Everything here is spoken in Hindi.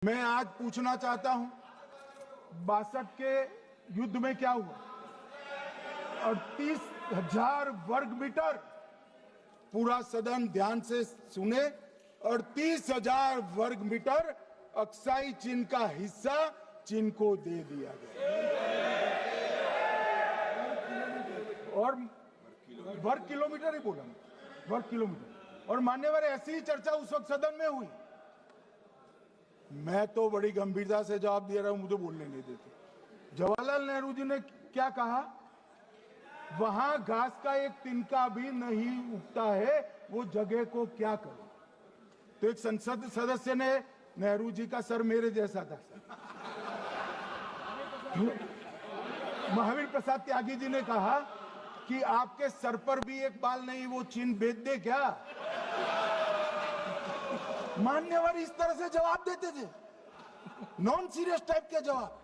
मैं आज पूछना चाहता हूं 62 के युद्ध में क्या हुआ। 38,000 वर्ग मीटर, पूरा सदन ध्यान से सुने, 38,000 वर्ग मीटर अक्साई चीन का हिस्सा चीन को दे दिया गया। और वर्ग किलोमीटर ही बोला, वर्ग किलोमीटर। और मान्यवर ऐसी ही चर्चा उस वक्त सदन में हुई। मैं तो बड़ी गंभीरता से जवाब दे रहा हूं, मुझे बोलने नहीं देते। जवाहरलाल नेहरू जी ने क्या कहा, वहां घास का एक तिनका भी नहीं उगता है, वो जगह को क्या करे। तो एक संसद सदस्य ने, नेहरू जी का सर मेरे जैसा था, महावीर प्रसाद त्यागी जी ने कहा कि आपके सर पर भी एक बाल नहीं, वो चीन बेच दे क्या। मान्यवर इस तरह से जवाब देते थे, नॉन सीरियस टाइप के जवाब।